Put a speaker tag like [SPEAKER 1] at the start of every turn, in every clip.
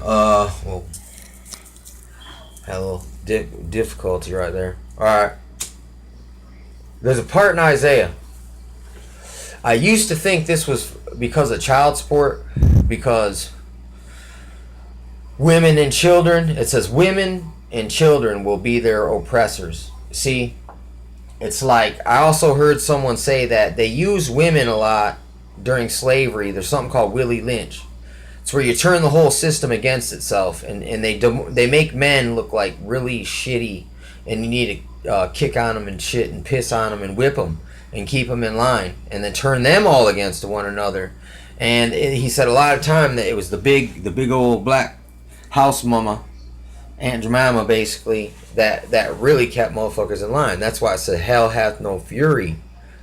[SPEAKER 1] Well, had a little difficulty right there. Alright. There's a part in Isaiah. I used to think this was because of child support, because women and children, it says women and children will be their oppressors. See, it's like, I also heard someone say that they use women a lot during slavery. There's something called Willie Lynch. It's where you turn the whole system against itself, and they make men look like really shitty, and you need to kick on them and shit and piss on them and whip them and keep them in line, and then turn them all against one another. And he said a lot of time that it was the big old black house mama, Aunt Jemima, basically, that really kept motherfuckers in line. That's why it said hell hath no fury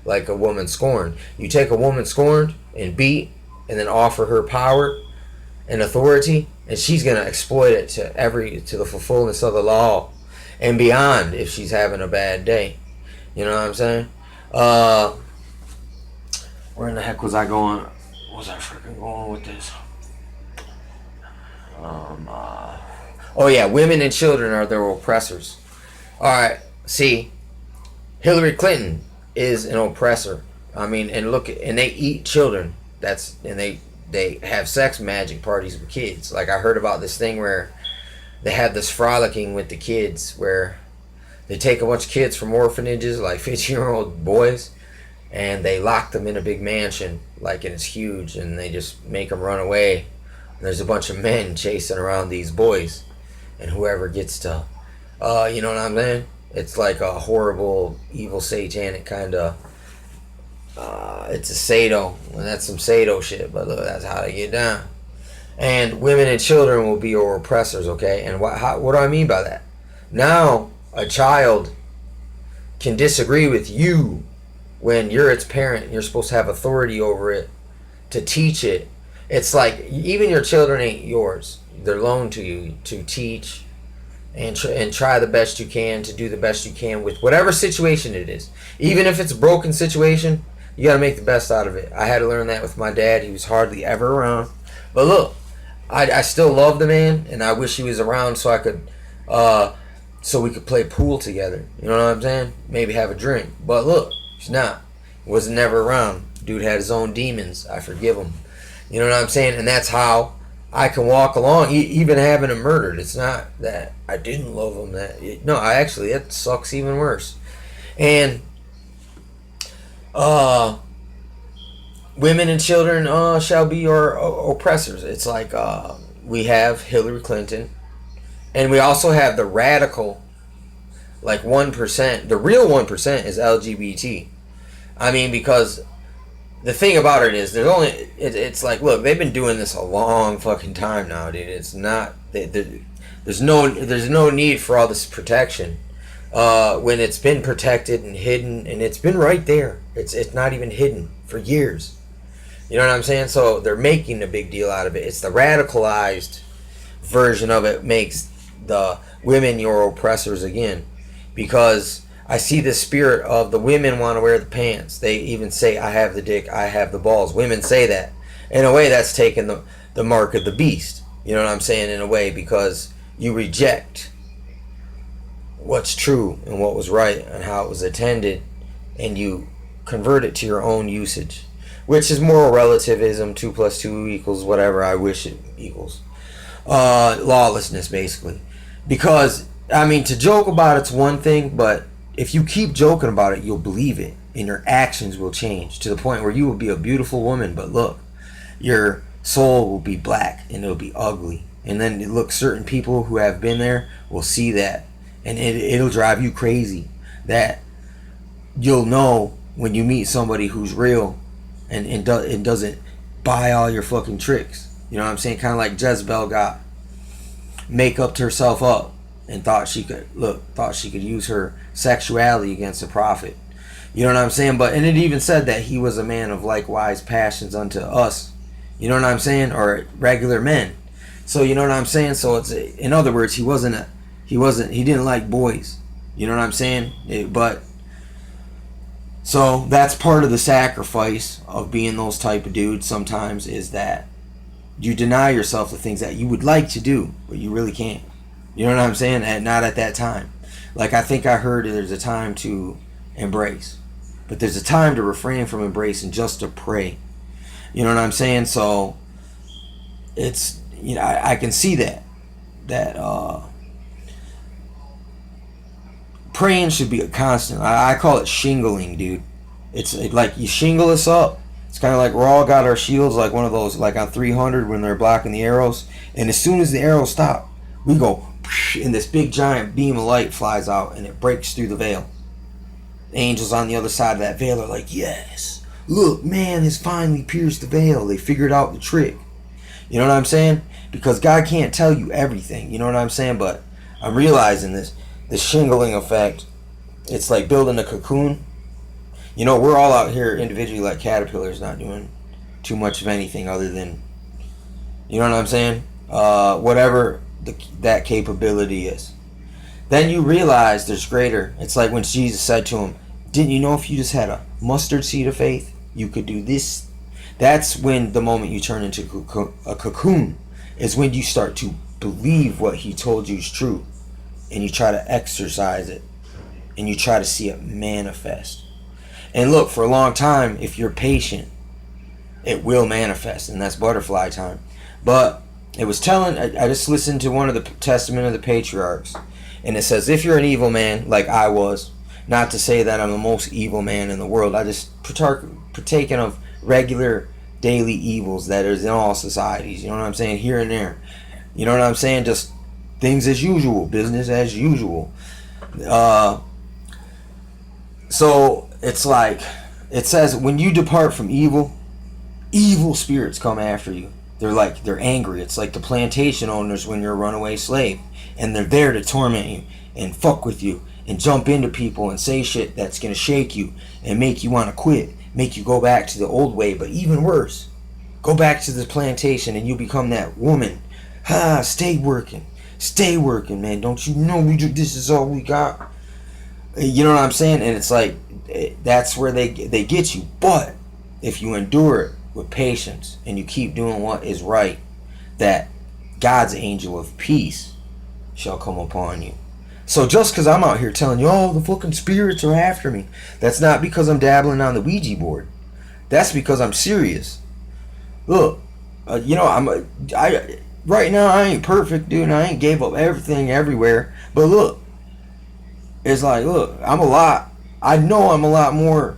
[SPEAKER 1] like a woman scorned. You take a woman scorned and beat, and then offer her power and authority, and she's gonna exploit it to the fulfillment of the law and beyond if she's having a bad day. You know what I'm saying? Where in the heck was I going? Was I freaking going with this? Oh yeah, women and children are their oppressors. Alright, see, Hillary Clinton is an oppressor. I mean, and look, and they eat children. They have sex magic parties with kids. Like, I heard about this thing where they have this frolicking with the kids, where they take a bunch of kids from orphanages, like 15-year-old boys, and they lock them in a big mansion, like, and it's huge, and they just make them run away. And there's a bunch of men chasing around these boys, and whoever gets to, you know what I'm saying? It's like a horrible, evil, satanic kind of, it's a Sado, and that's some Sado shit, but look, that's how they get down. And women and children will be your oppressors, okay? And what do I mean by that? Now, a child can disagree with you when you're its parent, and you're supposed to have authority over it, to teach it. It's like, even your children ain't yours. They're loaned to you to teach and try the best you can, to do the best you can with whatever situation it is. Even if it's a broken situation, you got to make the best out of it. I had to learn that with my dad. He was hardly ever around. But look, I still love the man, and I wish he was around so I could, so we could play pool together. You know what I'm saying? Maybe have a drink. But look, he's not. He wasn't never around. Dude had his own demons. I forgive him. You know what I'm saying? And that's how I can walk along, even having him murdered. It's not that I didn't love him. No, it sucks even worse. And women and children shall be your oppressors. It's like, we have Hillary Clinton, and we also have the radical, like 1%. The real 1% is LGBT. I mean, because the thing about it is, it's like, look, they've been doing this a long fucking time now, dude. It's not, there's no need for all this protection. When it's been protected and hidden, and it's been right there. It's not even hidden for years. You know what I'm saying? So they're making a big deal out of it. It's the radicalized version of it makes the women your oppressors again. Because I see the spirit of the women want to wear the pants. They even say, I have the dick, I have the balls. Women say that. In a way, that's taking the mark of the beast. You know what I'm saying? In a way, because you reject what's true and what was right and how it was intended, and you convert it to your own usage, which is moral relativism. 2 + 2 equals whatever I wish it equals. Lawlessness, basically. Because, I mean, to joke about it's one thing, but if you keep joking about it, you'll believe it, and your actions will change to the point where you will be a beautiful woman, but look, your soul will be black and it'll be ugly. And then look, certain people who have been there will see that, and it'll drive you crazy. That you'll know when you meet somebody who's real and doesn't buy all your fucking tricks. You know what I'm saying? Kind of like Jezebel got herself up and thought she could use her sexuality against the prophet. You know what I'm saying? And it even said that he was a man of likewise passions unto us. You know what I'm saying? Or regular men. So you know what I'm saying? So it's, in other words, he didn't like boys. You know what I'm saying? So that's part of the sacrifice of being those type of dudes sometimes, is that You deny yourself the things that you would like to do, but you really can't. You know what I'm saying? Not at that time. Like, I think I heard there's a time to embrace, but there's a time to refrain from embracing, just to pray. You know what I'm saying? So it's, I can see that praying should be a constant. I call it shingling, dude. It's like you shingle us up. It's kind of like we're all got our shields, like one of those, like on 300 when they're blocking the arrows. And as soon as the arrows stop, we go, and this big giant beam of light flies out and it breaks through the veil. The angels on the other side of that veil are like, yes, look, man has finally pierced the veil. They figured out the trick. You know what I'm saying? Because God can't tell you everything. You know what I'm saying? But I'm realizing this. The shingling effect, it's like building a cocoon. We're all out here individually like caterpillars, not doing too much of anything other than, you know what I'm saying? Whatever that capability is. Then you realize there's greater. It's like when Jesus said to him, didn't you know if you just had a mustard seed of faith, you could do this? That's when the moment you turn into a cocoon is when you start to believe what he told you is true. And you try to exercise it. And you try to see it manifest. And look, for a long time, if you're patient, it will manifest. And that's butterfly time. But it was telling, I just listened to one of the Testament of the Patriarchs. And it says, if you're an evil man, like I was, not to say that I'm the most evil man in the world. I just partaken of regular daily evils that is in all societies. You know what I'm saying? Here and there. You know what I'm saying? Just things as usual. Business as usual. So it's like, it says, when you depart from evil, evil spirits come after you. They're angry. It's like the plantation owners when you're a runaway slave. And they're there to torment you and fuck with you and jump into people and say shit that's going to shake you and make you want to quit. Make you go back to the old way. But even worse, go back to the plantation and you become that woman. Stay working. Stay working, man. Don't you know this is all we got? You know what I'm saying? And it's like, that's where they get you. But if you endure it with patience and you keep doing what is right, that God's angel of peace shall come upon you. So just because I'm out here telling you, oh, the fucking spirits are after me, that's not because I'm dabbling on the Ouija board. That's because I'm serious. Look, right now I ain't perfect, dude. And I ain't gave up everything everywhere. But look, it's like, look, I know I'm a lot more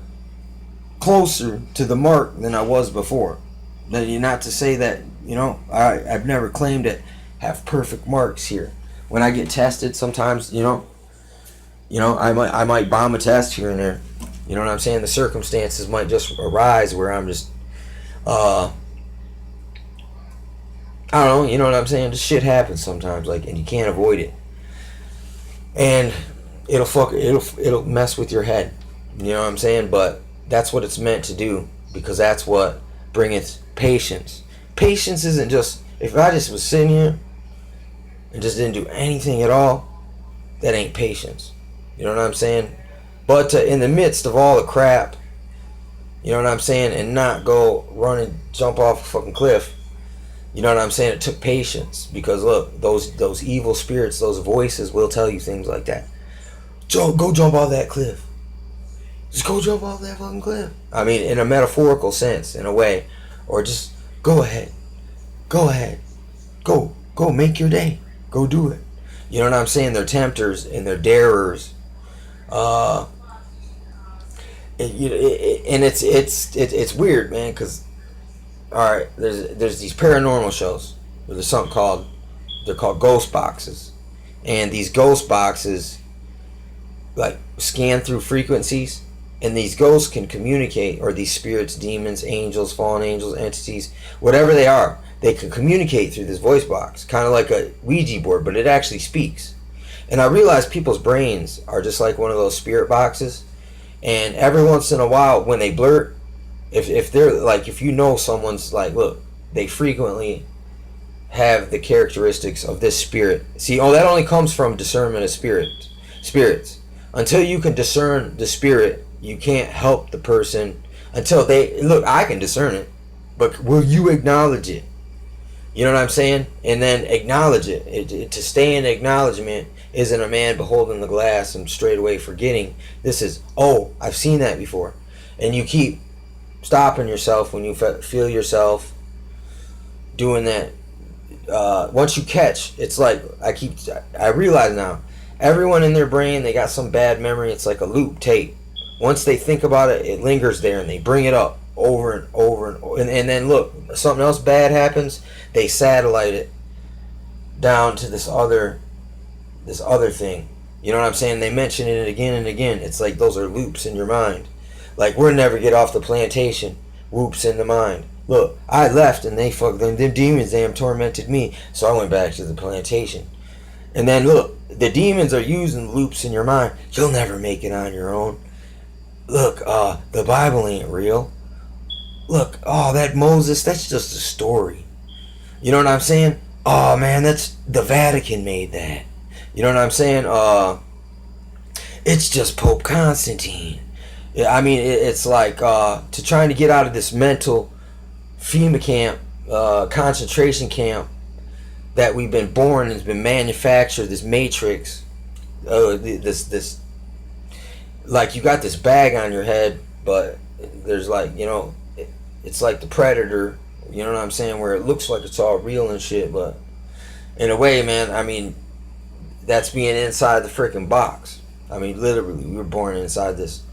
[SPEAKER 1] closer to the mark than I was before. Not to say that, I've never claimed to have perfect marks here. When I get tested, sometimes, I might bomb a test here and there. You know what I'm saying? The circumstances might just arise where I'm just, I don't know, you know what I'm saying? Just shit happens sometimes, and you can't avoid it. And it'll mess with your head. You know what I'm saying? But that's what it's meant to do, because that's what bringeth patience. Patience isn't just, if I just was sitting here and just didn't do anything at all, that ain't patience. You know what I'm saying? But in the midst of all the crap, you know what I'm saying, and not go run and jump off a fucking cliff, you know what I'm saying? It took patience, because look, those evil spirits, those voices will tell you things like that. Go jump off that cliff. Just go jump off that fucking cliff. I mean, in a metaphorical sense, in a way. Or just go ahead. Go make your day. Go do it. You know what I'm saying? They're tempters and they're darers. And it's weird, man, because, all right, there's these paranormal shows where there's something they're called ghost boxes. And these ghost boxes, scan through frequencies, and these ghosts can communicate, or these spirits, demons, angels, fallen angels, entities, whatever they are, they can communicate through this voice box, kind of like a Ouija board, but it actually speaks. And I realize people's brains are just like one of those spirit boxes, and every once in a while when they blurt, if they're if someone's look, they frequently have the characteristics of this spirit. See, that only comes from discernment of spirits. Until you can discern the spirit, you can't help the person until they look. I can discern it, but will you acknowledge it? You know what I'm saying? And then acknowledge it. To stay in acknowledgement isn't a man beholding the glass and straight away forgetting. This is, oh, I've seen that before. And you keep stopping yourself when you feel yourself doing that. Once you catch, it's like, I realize now, everyone in their brain, they got some bad memory. It's like a loop tape. Once they think about it, it lingers there and they bring it up over and over and over. And then look, something else bad happens, they satellite it down to this other thing. You know what I'm saying? They mention it again and again. It's like those are loops in your mind. Like, we'll never get off the plantation. Whoops in the mind. Look, I left and they fucked them demons, they tormented me. So I went back to the plantation. And then look, the demons are using loops in your mind. You'll never make it on your own. Look, the Bible ain't real. Look, oh, that Moses, that's just a story. You know what I'm saying? Oh man, that's the Vatican made that. You know what I'm saying? It's just Pope Constantine. I mean, it's like to trying to get out of this mental FEMA camp, concentration camp that we've been born and has been manufactured. This matrix, this like you got this bag on your head, but there's like, you know, it's like the Predator. You know what I'm saying? Where it looks like it's all real and shit, but in a way, man, I mean, that's being inside the freaking box. I mean, literally, we were born inside this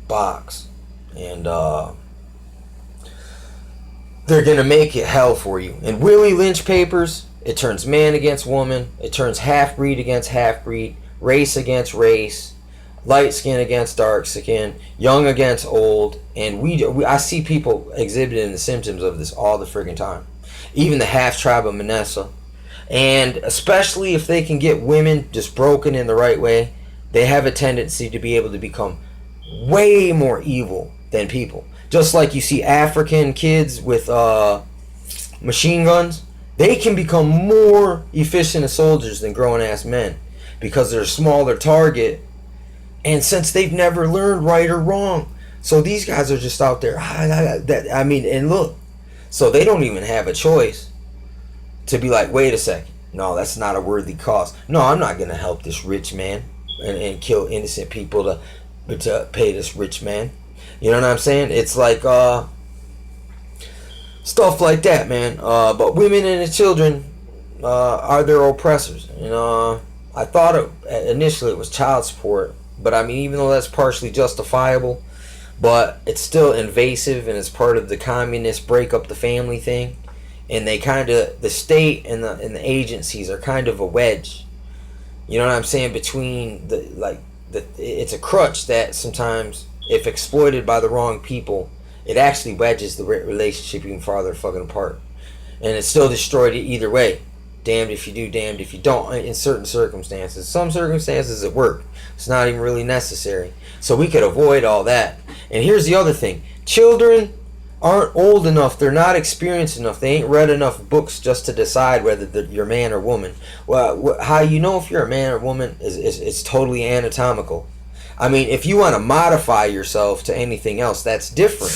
[SPEAKER 1] box, and they're gonna make it hell for you. And Willie Lynch papers, it turns man against woman, it turns half-breed against half-breed, race against race, light skin against dark skin, young against old, and I see people exhibiting the symptoms of this all the freaking time. Even the half-tribe of Manasseh. And especially if they can get women just broken in the right way, they have a tendency to be able to become way more evil than people. Just like you see African kids with machine guns, they can become more efficient as soldiers than grown-ass men because they're a smaller target, and since they've never learned right or wrong. So these guys are just out there, I mean, and look, so they don't even have a choice to be like, wait a second, no, that's not a worthy cause. No, I'm not going to help this rich man and kill innocent people to pay this rich man. You know what I'm saying? It's like stuff like that, man. But women and the children are their oppressors. And I thought initially it was child support, but I mean, even though that's partially justifiable, but it's still invasive and it's part of the communist break up the family thing. And they kind of, the state and the agencies are kind of a wedge. You know what I'm saying? Between it's a crutch that sometimes, if exploited by the wrong people, it actually wedges the relationship even farther fucking apart. And it's still destroyed it either way. Damned if you do, damned if you don't, in certain circumstances. Some circumstances it work. It's not even really necessary. So we could avoid all that. And here's the other thing. Children aren't old enough, they're not experienced enough, they ain't read enough books just to decide whether you're man or woman. Well, how you know if you're a man or woman is totally anatomical. I mean, if you want to modify yourself to anything else, that's different.